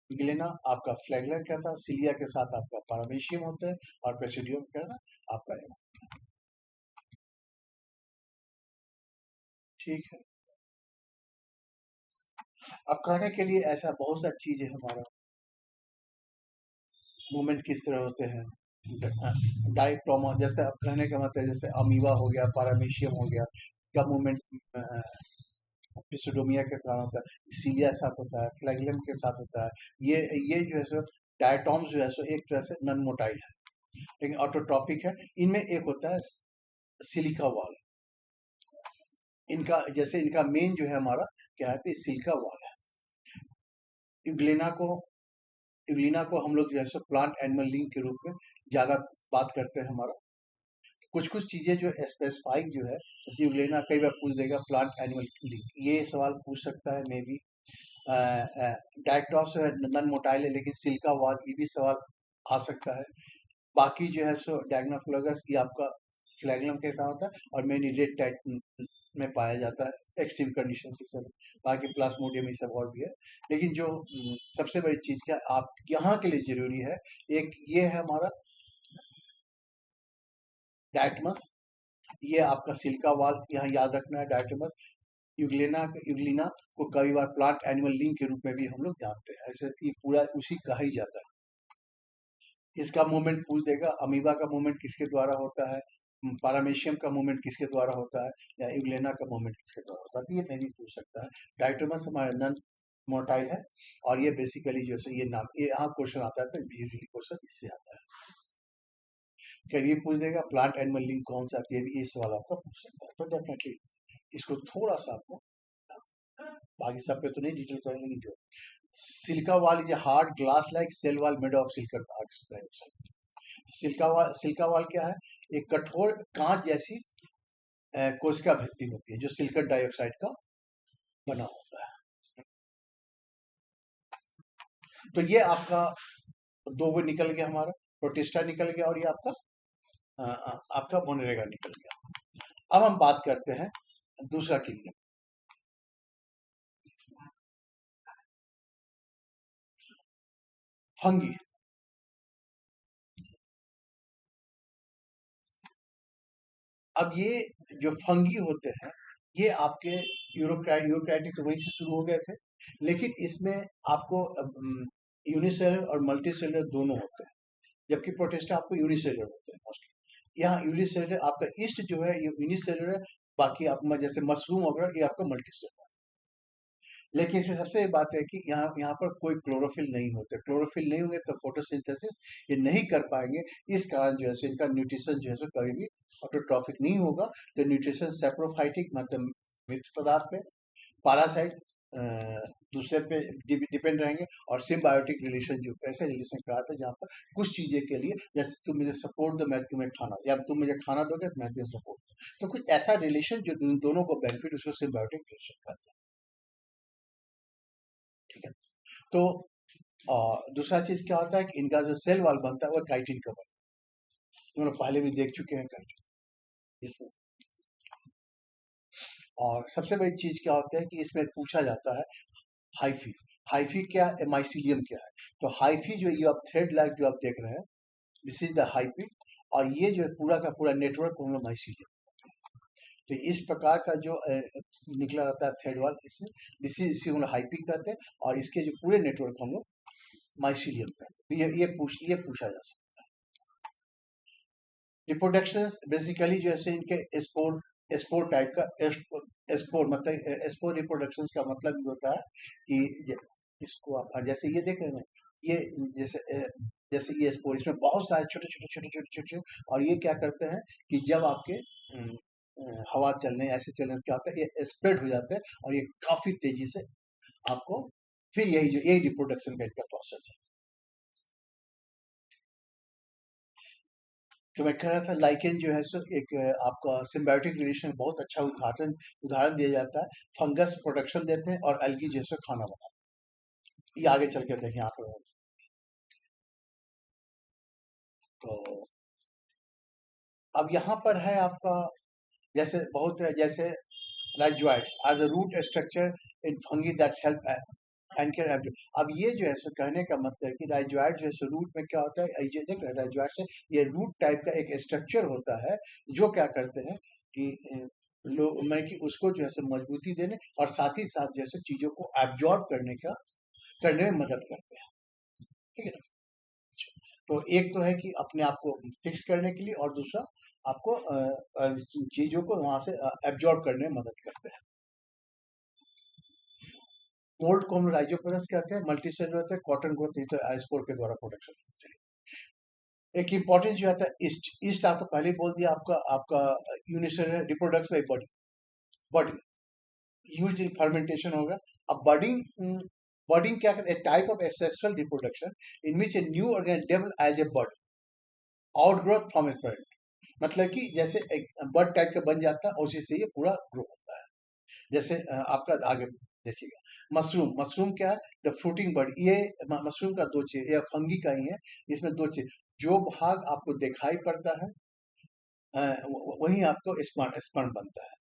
S1: यूग्लेना आपका फ्लैगेला कहता है, सिलिया के साथ आपका पारामेशियम होता है, और प्रेसिडियम कहता है आपका ठीक है। अब कहने के लिए ऐसा बहुत सा चीज है हमारा, मूवमेंट किस तरह होते हैं, डायटोमा, जैसे अब कहने का मतलब जैसे अमीबा हो गया, पारामीशियम हो गया, का मूवमेंट पिसोडोमिया के साथ होता है, सीलिया के साथ होता है, फ्लैगेलम के साथ होता है। ये जो है सो डायटोम्स जो है सो एक तरह से नन मोटाइल है, लेकिन ऑटोट्रॉपिक है। इनमें एक होता है सिलिका वाल, इनका जैसे इनका मेन जो है हमारा क्या है, सिलिका वाल है। यूग्लेना को यूग्लिना को हम लोग जो है सो प्लांट एनिमल लिंक के रूप में ज्यादा बात करते हैं हमारा। कुछ कुछ चीजें जो स्पेसिफाइक जो है, जैसे यूग्लेना कई बार पूछ देगा प्लांट एनिमल लिंक, ये सवाल पूछ सकता है मे बी। डायक्टॉस नन मोटाइल है, लेकिन सिल्का वाल ये भी सवाल आ सकता है। बाकी जो है सो डायग्नाफ्लोगस ये आपका फ्लैगलम के साथ होता है, और मेनली रेड टाइप में पाया जाता है एक्सट्रीम कंडीशंस के सब। बाकी प्लाज्मोडियम ये सब और भी है, लेकिन जो सबसे बड़ी चीज क्या आप यहाँ के लिए जरूरी है, एक ये है हमारा डायटमस, ये आपका सिल्का वाल यहाँ याद रखना है डायटमस। यूग्लिना को कई बार प्लांट एनिमल लिंक के रूप में भी हम लोग जानते हैं, ऐसे ये पूरा उसी कहा ही जाता है। इसका मूवमेंट पूछ देगा, अमीबा का मूवमेंट किसके द्वारा होता है, पारामेशियम का मूवमेंट किसके द्वारा होता है, या यूग्लेना का मूवमेंट किसके द्वारा होता है, तो ये मैं भी पूछ सकता है। डायटोमस हमारा नन मोटाइल है, और ये बेसिकली जो है ये नाम, ये यहाँ क्वेश्चन आता है तो क्वेश्चन इससे आता है। क्या ये पूछ देगा प्लांट एनिमल लिंक कौन सा आती है, ये सवाल आपका पूछ सकता है। तो डेफिनेटली इसको थोड़ा सा आपको, बाकी सब पे तो नहीं डिटेल करेंगे, लेकिन जो silica wall is hard glass like cell wall made of silicon dioxide. Silica wall क्या है, एक कठोर कांच जैसी कोशिका भित्ति होती है जो सिलिकॉन डाइऑक्साइड का बना होता है। तो ये आपका दो वो निकल गया हमारा, प्रोटिस्टा निकल गया, और ये आपका आपका मोनेरेगा निकल गया। अब हम बात करते हैं दूसरा किंगडम, फंगी। अब ये जो फंगी होते हैं, ये आपके यूरोक्राइटिक तो वहीं से शुरू हो गए थे, लेकिन इसमें आपको यूनिसेलर और मल्टीसेलर दोनों होते हैं, जबकि प्रोटिस्टा आपको यूनिसेलर होते हैं मोस्टली। यहाँ यूनिसेलर आपका ईस्ट जो है ये यूनिसेलर है, बाकी आप जैसे मशरूम वगैरह ये आपका मल्टीसेलर। लेकिन इसमें सबसे बात है कि यहाँ पर कोई क्लोरोफिल नहीं होते, क्लोरोफिल नहीं होंगे तो फोटोसिंथेसिस ये नहीं कर पाएंगे। इस कारण जो है सो इनका न्यूट्रिशन जो है सो कभी भी ऑटोट्रॉफिक नहीं होगा। तो न्यूट्रिशन सेप्रोफाइटिक मतलब मित्र पदार्थ पे, पैरासाइट दूसरे पे डिपेंड रहेंगे, और सिम्बायोटिक रिलेशन जो ऐसे रिलेशन कराते हैं जहाँ पर कुछ चीजें के लिए, जैसे तुम मुझे सपोर्ट दो मैं तुम्हें खाना, या तुम मुझे खाना दोगे तो मैं तुम्हें सपोर्ट दूँ, तो कुछ ऐसा रिलेशन जो दोनों को बेनिफिट, उसको सिम्बायोटिक रिलेशन कहते हैं। ठीक है। तो दूसरा चीज क्या होता है कि इनका जो सेल वॉल बनता है वो काइटिन का बनता है, हम लोग पहले भी देख चुके हैं काइटिन इसमें। और सबसे बड़ी चीज क्या होता है कि इसमें पूछा जाता है हाइफी। हाइफी क्या है, माइसीलियम क्या है। तो हाइफी जो ये आप थ्रेड लाइक जो आप देख रहे हैं, दिस इज द हाइफी, और ये जो है पूरा का पूरा नेटवर्क को हम लोग माइसीलियम। तो इस प्रकार का जो निकला रहता है थ्रेड वॉल, इसमें दिस इज इसी हम लोग हाइपी कहते हैं, और इसके जो पूरे नेटवर्क को हम लोग माइसीलियम कहते हैं। ये पूछा जा सकता है। रिप्रोडक्शन बेसिकली जो है इनके स्पोर टाइप का, स्पोर मतलब स्पोर रिप्रोडक्शन का मतलब ये होता है कि इसको आप जैसे ये देख रहे हैं ना, ये जैसे ये स्पोर, इसमें बहुत सारे छोटे छोटे छोटे छोटे छोटे छोटे, और ये क्या करते हैं कि जब आपके हवा चलने ऐसे चलने से क्या होता है, ये स्प्रेड हो जाते हैं, और ये काफी तेजी से आपको, फिर यही रिप्रोडक्शन का इनका प्रोसेस है। तो मैं कह रहा था लाइकेन जो है सो एक आपका सिम्बायोटिक रिलेशन बहुत अच्छा उदाहरण दिया जाता है। फंगस प्रोडक्शन देते हैं, और एल्गी जैसे खाना बनाते हैं। ये आगे चल के देखें यहाँ पर। तो अब यहाँ पर है आपका, जैसे बहुत जैसे rhizoids are the root structure in fungi that help anchor. अब ये जो है सो कहने का मतलब है कि राइजोइड जो है रूट में क्या होता है, ये देख राइजोइड से ये रूट टाइप का एक स्ट्रक्चर होता है जो क्या करते हैं कि लोग मैं कि उसको जो है सो मजबूती देने और साथ ही साथ जो है चीजों को एब्जॉर्ब करने में मदद करते हैं। ठीक है ना। तो एक तो है कि अपने आप को फिक्स करने के लिए, और दूसरा आपको चीजों को वहां से एब्जॉर्ब करने में मदद करते हैं। मोल्ड को हम राइजोपोरस कहते हैं, मल्टीसेलुलर होते हैं, कॉटन ग्रोथ स्पोर के द्वारा प्रोडक्शन होते हैं। एक इंपॉर्टेंट जो आता है ईस्ट, ईस्ट आपको पहले बोल दिया, आपका आपका unicellular reproduces by body, body used in fermentation होगा। अब बडिंग, बडिंग क्या कहते हैं, type of asexual reproduction in which a new organism develop as a bud outgrowth from a parent. मतलब कि जैसे एक बर्ड टाइप का बन जाता है और उसी से ये पूरा ग्रो होता है। जैसे आपका आगे देखिएगा मशरूम, मशरूम क्या है, द फ्रूटिंग बर्ड। ये मशरूम का दो चीज, या फंगी का ही है, इसमें दो चीज, जो भाग आपको दिखाई पड़ता है वही आपको स्पर्म स्पर्म बनता है।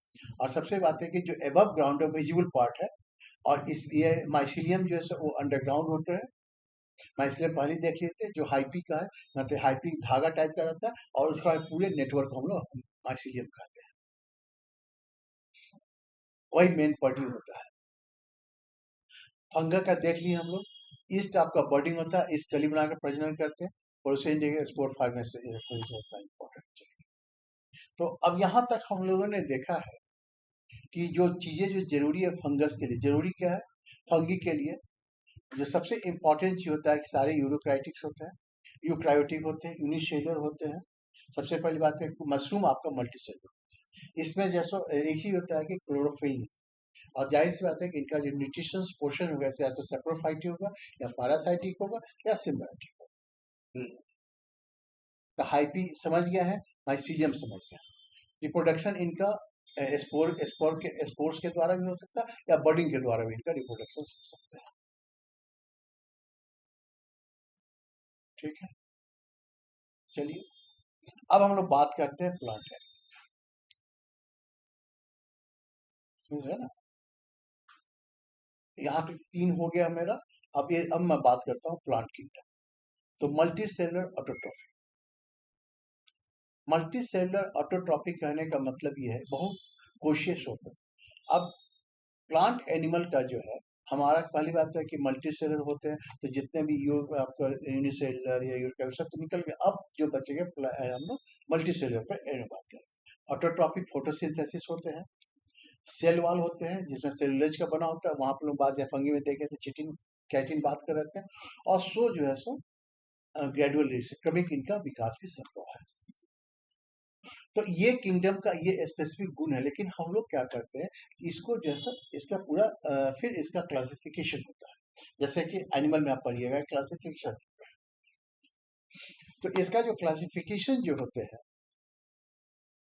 S1: और सबसे बात है कि जो एबव ग्राउंड विजिबल पार्ट है, और इस ये माइसिलियम जो है वो अंडरग्राउंड होता है। माइसिलियम पहले देख लेते हैं, जो हाइपी का है, मतलब हाइपी धागा टाइप का रहता है, और उसका पूरे नेटवर्क हम लोग माइसिलियम कहते हैं, वही मेन बॉडी होता है। फंगा का देख लिए हम लोग, ईस्ट आपका बर्डिंग होता है, इस कली बनाकर प्रजनन करते हैं, और उसे स्पोर फार्मेशन होता है, इंपॉर्टेंट। तो अब यहाँ तक हम लोगों ने देखा है कि जो चीजें जो जरूरी है फंगस के लिए, जरूरी क्या है फंगी के लिए, जो सबसे इंपॉर्टेंट चीज होता है कि सारे यूरोक्राइटिक्स होते हैं, यूक्रायोटिक होते हैं, यूनिसेलुलर होते हैं। सबसे पहली बात है मशरूम आपका मल्टीसेलुलर, इसमें जैसा एक ही होता है कि क्लोरोफिल, और जाहिर सी बात है कि इनका जो न्यूट्रिशन पोर्शन होगा, या तो सेप्रोफाइटिक होगा, या पैरासाइटिक होगा, या सिम्बायोटिक होगा। तो हाइपी समझ गया है, माइसीलियम समझ गया। रिप्रोडक्शन इनका स्पोर्स के द्वारा भी हो सकता है, या बर्डिंग के द्वारा भी इनका रिप्रोडक्शन हो सकता है। ठीक है, चलिए अब हम लोग बात करते हैं प्लांट है, समझ रहे हैं ना। यहाँ तक 3 हो गया मेरा। अब मैं बात करता हूँ प्लांट किंगडम। तो multi cellular autotrophy, multi cellular autotrophy कहने का मतलब ये है बहुत कोशिश होता है। अब प्लांट एनिमल का जो है, हमारा पहली बात है कि मल्टी सेलुलर होते हैं, तो जितने भी आपका यूनिसेलुलर या यूरिकल सब तो निकल गए। अब जो बचेंगे हम लोग मल्टी सेलुलर पे बात करें। ऑटोट्रॉपिक फोटोसिंथेसिस होते हैं, सेल वाल होते हैं जिसमें सेलुलोज का बना होता है, वहां पर लोग बात या फंगी में देखे थे चिटिन कैटिन बात कर रहे थे। और सो जो है सो ग्रेजुअली क्रमिक इनका विकास भी संभव है। तो ये किंगडम का ये स्पेसिफिक गुण है, लेकिन हम लोग क्या करते हैं, इसको जैसा इसका पूरा फिर इसका क्लासिफिकेशन होता है, जैसे कि एनिमल में आप पढ़िएगा क्लासिफिकेशन। तो इसका जो क्लासिफिकेशन जो होते हैं,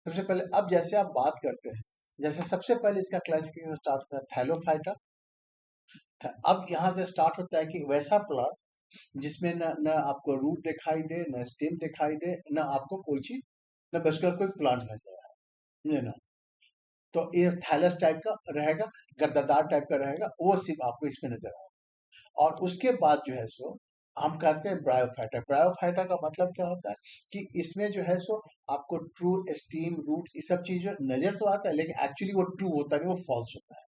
S1: सबसे पहले अब जैसे आप बात करते हैं, जैसे सबसे पहले इसका क्लासिफिकेशन स्टार्ट होता है थैलोफाइटा। अब यहाँ से स्टार्ट होता है कि वैसा प्लांट जिसमें न आपको रूट दिखाई दे, न स्टेम दिखाई दे, न आपको कोई चीज, न बसकर कोई प्लांट नजर आए, समझे ना। तो ये थैलस टाइप का रहेगा, गद्दादार टाइप का रहेगा, वो सिर्फ आपको इसमें नजर आएगा। और उसके बाद जो है सो हम कहते हैं ब्रायोफाइटा। ब्रायोफाइटा का मतलब क्या होता है कि इसमें जो है सो आपको ट्रू स्टीम रूट ये सब चीज नजर तो आता है, लेकिन एक्चुअली वो ट्रू होता नहीं, वो फॉल्स होता है।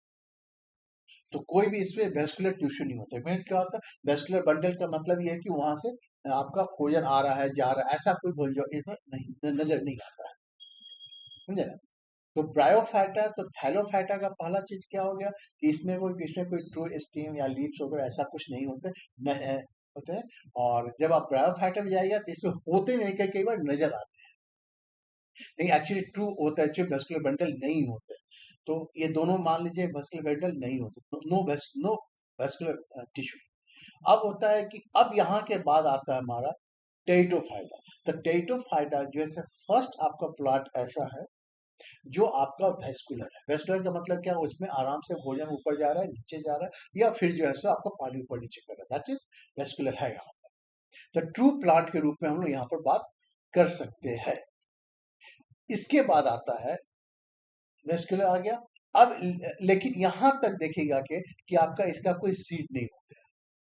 S1: तो कोई भी इसमें वेस्कुलर ट्यूशन नहीं होता है। क्या होता है वेस्कुलर बंडल का मतलब ये है कि वहां से आपका भोजन आ रहा है जा रहा है, ऐसा कोई भोजन इसमें नहीं नजर नहीं आता है, समझे ना। तो ब्रायोफाइटा, तो थैलोफाइटा का पहला चीज क्या हो गया कि इसमें कोई ट्रू स्टीम या लीव्स वगैरह ऐसा कुछ नहीं होते होते हैं। और जब आप ब्रायोफाइटा में जाइएगा तो इसमें होते नहीं, कई बार नजर आते हैं, नहीं एक्चुअली ट्रू होता है, एक्चुअली वेस्कुलर बंडल नहीं होते। तो ये दोनों मान लीजिए वेस्कुलर बंडल नहीं होते, तो नो वेस्कुलर टिश्यू। अब होता है कि अब यहाँ के बाद आता है हमारा टेरिटोफाइटा। तो टेरिटोफाइटा जो है फर्स्ट आपका प्लांट ऐसा है जो आपका वेस्कुलर है। वेस्कुलर का मतलब क्या है, उसमें आराम से भोजन ऊपर जा रहा है, नीचे जा रहा है, या फिर जो है सो आपका पानी ऊपर नीचे कर रहा है, दैट इज वेस्कुलर है यहाँ। तो ट्रू प्लांट के रूप में हम लोग यहाँ पर बात कर सकते हैं। इसके बाद आता है वेस्कुलर आ गया। अब लेकिन यहां तक देखिएगा कि आपका इसका कोई सीड नहीं होते हैं,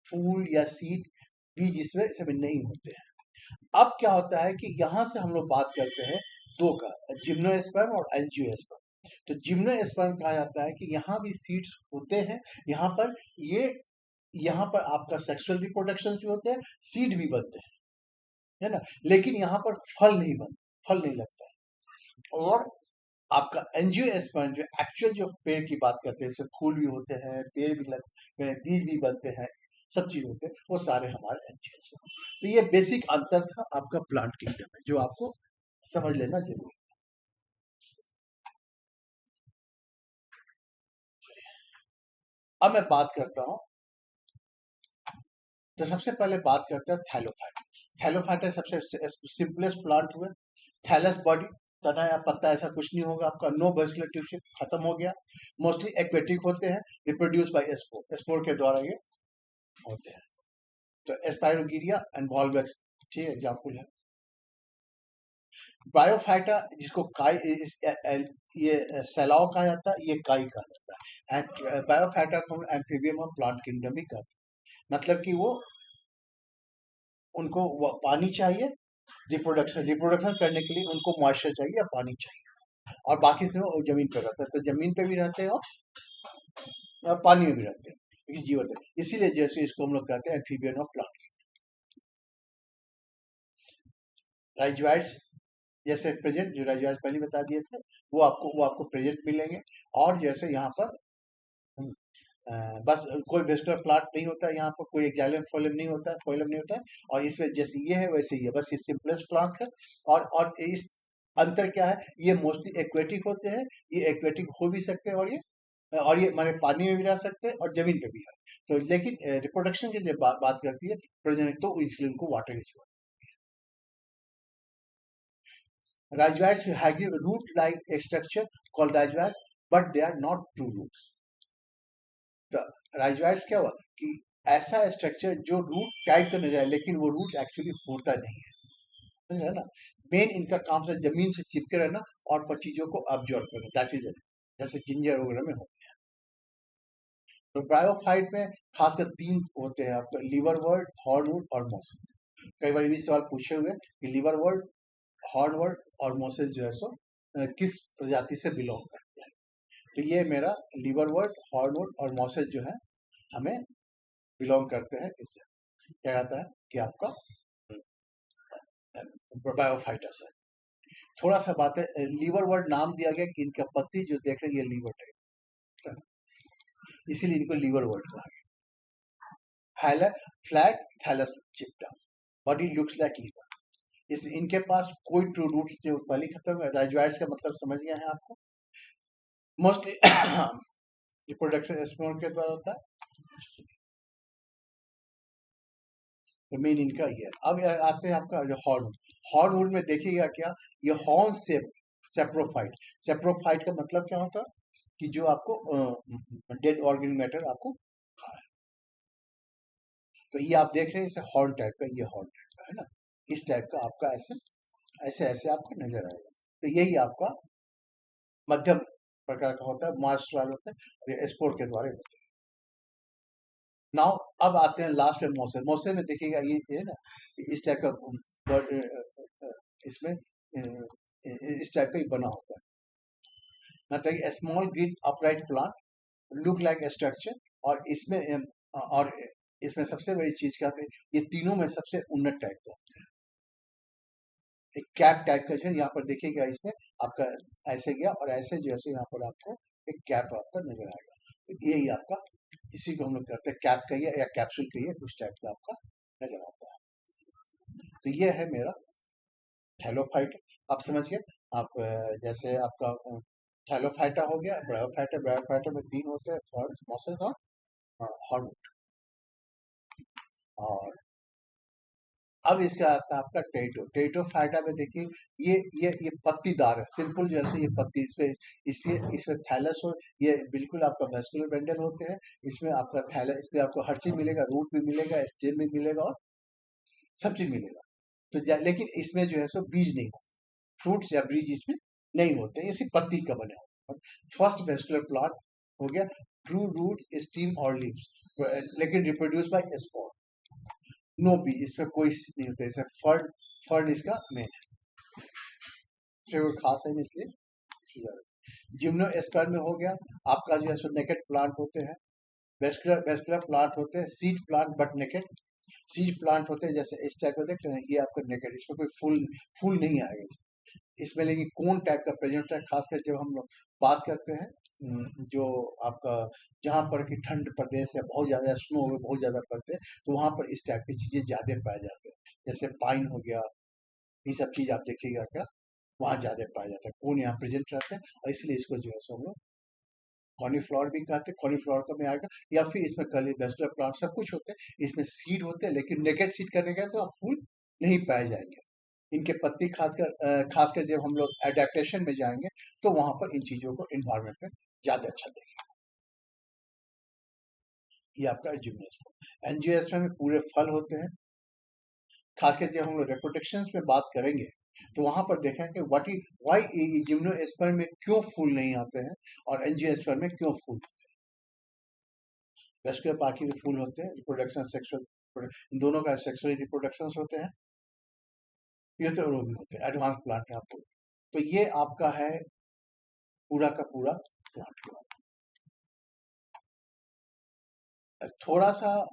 S1: फूल या सीड बीज इसमें इसमें नहीं होते हैं। अब क्या होता है कि यहां से हम लोग बात करते हैं दो का, जिम्नोस्पर्म और एंजियोस्पर्म। तो जिम्नोस्पर्म कहा जाता है कि यहाँ भी सीड्स होते हैं, यहाँ पर ये यहाँ पर आपका सेक्सुअल रिप्रोडक्शन भी होते हैं, सीड भी बनते हैं, है ना, लेकिन यहाँ पर फल नहीं बनता, फल नहीं लगता है। और आपका एंजियोस्पर्म जो एक्चुअल जो पेड़ की बात करते हैं, इसमें फूल भी होते हैं, पेड़ भी लगते हैं, बीज भी बनते हैं, सब चीज होते हैं, वो सारे हमारे एंजियोस्पर्म। तो ये बेसिक अंतर था आपका प्लांट किंगडम में, जो आपको समझ लेना जरूरी है। अब मैं बात करता हूँ, तो सबसे पहले बात करते हैं थैलोफाइटा। थैलोफाइटा सबसे सिंपलेस्ट प्लांट हुए। थैलस बॉडी, तना या पत्ता ऐसा कुछ नहीं होगा आपका, नो वेस्कुलर टिश्यू, खत्म हो गया। मोस्टली एक्वेटिक होते हैं, रिप्रोड्यूस बाय स्पोर, स्पोर के द्वारा ये होते हैं। तो एस्पायरोगिरिया एंड वॉल्वेक्स ठीक एग्जाम्पल है। बायोफाइटा जिसको ये सैलाव कहा जाता है, ये काई कहा जाता है। एंड बायोफाइटा को एम्फीबियम और प्लांट किंगडम भी कहते हैं। मतलब कि वो उनको पानी चाहिए, रिप्रोडक्शन रिप्रोडक्शन करने के लिए उनको मॉइस्चर चाहिए या पानी चाहिए, और बाकी से वो जमीन पर रहते हैं, तो जमीन पे भी रहते हैं और पानी में भी रहते हैं, क्योंकि जीवित है। इसीलिए जैसे इसको हम लोग कहते हैं एम्फीबियन ऑफ प्लांट। राइजोइड्स जैसे प्रेजेंट, जो राइजोइड्स पहले बता दिए थे, वो आपको प्रेजेंट मिलेंगे। और जैसे यहाँ पर बस कोई वेस्कुलर प्लांट नहीं होता है, यहाँ पर कोई एक्जाइलम फोइलम नहीं होता है, फोइलम नहीं होता है। और इसमें जैसे ये है वैसे ही है, बस ये सिंपलेस्ट प्लांट है। और इस अंतर क्या है, ये मोस्टली एक्वेटिक होते हैं, ये एक्वेटिक हो भी सकते हैं, और ये माने पानी में भी रह सकते हैं और जमीन पे भी है। तो लेकिन रिप्रोडक्शन की जब बात करती है प्रजनन, तो इसलिए उनको वाटर की जरूरत। Rhizoids have root like structure called rhizoids, but they are not true roots. तो राइजोइड्स क्या हुआ कि ऐसा स्ट्रक्चर जो रूट टाइप का नजर आए, लेकिन वो रूट एक्चुअली होता नहीं है, समझ रहे हैं ना। मेन इनका काम से जमीन से चिपके रहना और पर चीजों को ऑब्जर्व करना, दैट इज इट, जैसे जिंजर वगैरह में होते हैं। तो ब्रायोफाइट में खासकर तीन होते हैं आपका, लीवर वर्ड, हॉर्नवुड और मोसेस। कई बार ये सवाल पूछे हुए कि लीवर वर्ड, हॉर्नवुड और मोसेस जो है सो किस प्रजाति से बिलोंग करते हैं। तो ये मेरा लीवर वर्ड, हॉर्नवुड और मोसेस जो है हमें बिलोंग करते हैं, इससे क्या कहता है कि आपका बायोफाइटस है। थोड़ा सा बात है, लीवर वर्ड नाम दिया गया कि इनका पत्ती जो देख रहे हैं ये लीवर टाइप, इसीलिए इनको लीवर वर्ड कहा गया। फ्लैट थैलस चिप्टा, बॉडी लुक्स लाइक लीवर। इस इनके पास कोई ट्रू रूट जो पहले खत्म है। राइजोइड्स का मतलब समझ गया है आपको, मोस्टली रिप्रोडक्शन स्पर्म के द्वारा होता है। तो मेन इनका ये है। अब आते हैं आपका जो हॉर्नवुड। हॉर्नवुड में देखिएगा क्या, ये हॉर्न से सेप्रोफाइट। सेप्रोफाइट का मतलब क्या होता है कि जो आपको डेड ऑर्गेनिक मैटर आपको खा है। तो ये आप देख रहे हैं इसे हॉर्न टाइप का, ये हॉर्न टाइप का है ना, इस टाइप का आपका ऐसे ऐसे ऐसे आपको नजर आएगा। तो यही आपका मध्यम प्रकार का होता है, मास वाले होते हैं, और ये स्पोर के द्वारा होते हैं। नाउ अब आते हैं लास्ट में मोसे। मोसे में देखिएगा ये है ना, इस टाइप का इसमें इस टाइप का ही बना होता है, मतलब small green upright plant look like structure. और इसमें और इसमें सबसे बड़ी चीज क्या होती है, ये तीनों में सबसे उन्नत टाइप का होता है। एक कैप टाइप का जो यहाँ पर देखिएगा, इसमें आपका ऐसे गया और ऐसे जैसे यहाँ पर आपको एक कैप आपका नजर आएगा। तो यही आपका, इसी को हम लोग कहते हैं कैप कहिए या कैप्सूल कहिए, उस टाइप का आपका नजर आता है। तो ये है मेरा थैलोफाइट। आप समझ गए। आप जैसे आपका थैलोफाइटा हो गया, ब्रायोफाइटा। ब्रायोफाइटा में तीन होते हैं, फॉर्म्स, मोसेस और हॉर्नवुड। और अब इसका आता है आपका टेटो। टेटोफाइटा में देखिए ये पत्तीदार है, सिंपल जैसे ये पत्ती, इसमें थैलस हो, ये बिल्कुल आपका वेस्कुलर बेंडल होते हैं। इसमें आपका थैलस, इसमें आपको हर चीज मिलेगा, रूट भी मिलेगा, स्टेम भी मिलेगा और सब चीज मिलेगा। तो लेकिन इसमें जो है सो बीज नहीं हो, फ्रूट्स या बीज इसमें नहीं होते, इसी पत्ती का बने होते। फर्स्ट वेस्कुलर प्लांट हो गया ट्रू रूट स्टीम और लीव्स, लेकिन रिप्रोड्यूस बाय स्पोर। नो बी, इसमें कोई नहीं होता, इसे फर्ड, फर्ड इसका मेन है, इसमें कोई खास है नहीं, इसलिए। जिम्नोस्पर्म में हो गया आपका जो है सो नेकेड प्लांट होते हैं, वेस्कुलर वेस्कुलर प्लांट होते हैं, seed plant but naked. Seed plant होते हैं जैसे इस टाइप का देखते हैं, ये आपका नेकेड, इसमें कोई फूल फूल नहीं आएगा इसमें, लेकिन कोन टाइप का प्रेजेंट होता है, खासकर जब हम लोग बात करते हैं जो आपका जहाँ पर कि ठंड प्रदेश है, बहुत ज़्यादा स्नो बहुत ज़्यादा पड़ते हैं, तो वहाँ पर इस टाइप की चीज़ें ज़्यादा पाए जाते हैं, जैसे पाइन हो गया, ये सब चीज़ आप देखिएगा क्या वहाँ ज़्यादा पाया जाता है, कोन यहाँ प्रेजेंट रहता है, और इसलिए इसको जो है सो हम लोग कॉलीफ्लावर भी कहते हैं, कॉलीफ्लावर का में आएगा, या फिर इसमें कली वेस्कुलर प्लांट सब कुछ होते हैं, इसमें सीड होते हैं, लेकिन नेकेड सीड करने का तो आप फूल नहीं पाए जाएंगे। इनके पत्ती खासकर जब हम लोग एडेप्टेशन में जाएंगे तो वहां पर इन चीजों को इन्वायरमेंट में ज्यादा अच्छा देखेंगे। ये आपका जिम्नोस्पर्म। एंजियोस्पर्म में पूरे फल होते हैं, खासकर जब हम लोग रिप्रोडक्शन में बात करेंगे तो वहां पर देखें कि व्हाट इज वाई जिम्नोस्पर्म में क्यों फूल नहीं आते हैं और एंजियोस्पर्म में क्यों फूल। वेस्कुलर बाकी के फूल होते हैं, रिप्रोडक्शन सेक्सुअल, इन दोनों का सेक्सुअल रिप्रोडक्शन होते हैं, ये तो वो भी होते हैं एडवांस प्लांट है आपको। तो ये आपका है पूरा का पूरा प्लांट के बारे में। थोड़ा सा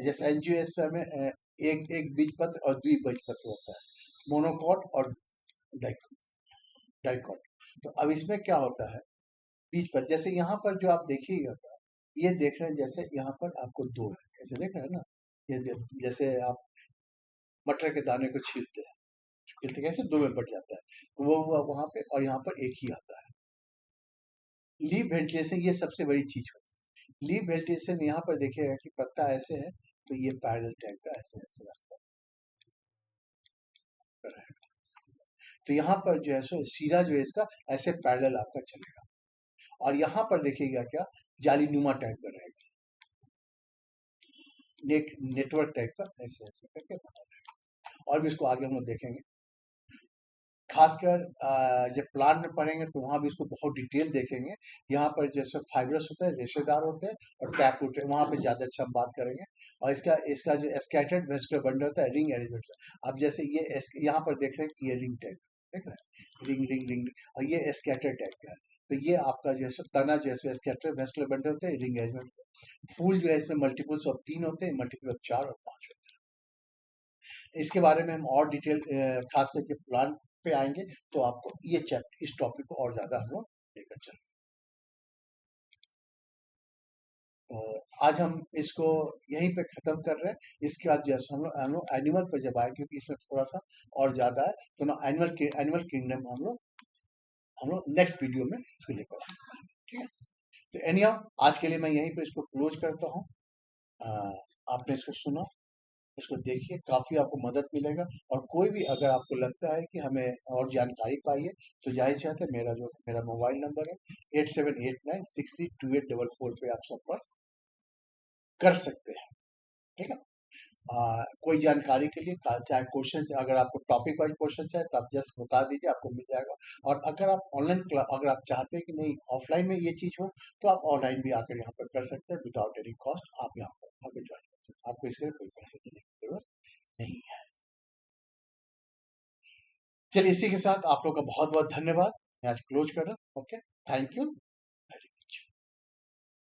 S1: जैसे एंजियोस्पर्म में एक एक बीजपत्र और द्विबीजपत्र होता है, मोनोकॉट और डाइकॉट। तो अब इसमें क्या होता है बीजपत्र, जैसे यहाँ पर जो आप देखिएगा, ये देख रहे हैं जैसे यहाँ पर आपको दो है, ऐसे देख रहे हैं ना, जैसे आप मटर के दाने को छीलते हैं, छीलते कैसे दो में बट जाता है, तो वो हुआ वहां पे, और यहाँ पर एक ही आता है। लीफ वेंटिलेशन ये सबसे बड़ी चीज होती है। लीफ वेंटिलेशन यहाँ पर देखिएगा कि पत्ता ऐसे है, तो ये पैरेलल टाइप का ऐसे ऐसे आपका रहेगा। तो यहाँ पर जो है सो सीरा जो है इसका ऐसे पैरेलल आपका चलेगा, और यहाँ पर देखिएगा क्या जाली नुमा टाइप का रहेगा, नेटवर्क टाइप का ऐसे ऐसे करके बना रहेगा। और भी इसको आगे हम लोग देखेंगे, खासकर जब प्लांट में पढ़ेंगे तो वहां भी इसको बहुत डिटेल देखेंगे। यहाँ पर जैसे फाइब्रस होते हैं, रेशेदार होते हैं, और टैप रूट है, वहां पे ज्यादा अच्छा हम बात करेंगे। और इसका इसका जो स्कैटर्ड वेस्कुलर बंडल होता है, रिंग अरेंजमेंट। अब जैसे ये यहाँ पर देख रहे हैं कि ये रिंग टाइप देख रहे हैं, रिंग रिंग रिंग, और ये स्कैटर टाइप का है। तो ये आपका जो है तना जो है स्कैटर वेस्कुलर बंडल होते हैं, रिंग अरेंजमेंट। फूल जो है इसमें मल्टीपल्स ऑफ 3 होते हैं, मल्टीपल ऑफ 4 और 5 होते हैं। इसके बारे में हम और डिटेल खास करके प्लांट पे आएंगे तो आपको ये चैप्टर इस टॉपिक को और ज्यादा हम लोग लेकर चलेंगे। तो आज हम इसको यहीं पे खत्म कर रहे हैं। इसके बाद जैसे हम लोग एनिमल पर जब आए, क्योंकि इसमें थोड़ा सा और ज्यादा है, तो ना एनिमल किंगडम हम लोग नेक्स्ट वीडियो में इसको लेकर आएंगे, ठीक है। तो एनी आज के लिए मैं यहीं पे इसको क्लोज करता हूँ। आपने इसको सुना, इसको देखिए, काफी आपको मदद मिलेगा। और कोई भी अगर आपको लगता है कि हमें और जानकारी चाहिए, तो जाहिर सी बात है मेरा मोबाइल नंबर है 8789632844 पे आप संपर्क कर सकते हैं, ठीक है। कोई जानकारी के लिए चाहे क्वेश्चन, अगर आपको टॉपिक वाइज क्वेश्चन चाहे तो आप जस्ट बता दीजिए, आपको मिल जाएगा। और अगर आप अगर आप चाहते हैं कि नहीं ऑफलाइन में ये चीज हो, तो आप ऑनलाइन भी आकर यहाँ पर कर सकते हैं, विदाउट एनी कॉस्ट आप यहाँ पर आकर ज्वाइन कर सकते हैं, आपको इसके लिए कोई पैसे देने की जरूरत नहीं है। चलिए, इसी के साथ आप लोग का बहुत बहुत धन्यवाद, मैं आज क्लोज कर रहा हूँ। Okay, thank you.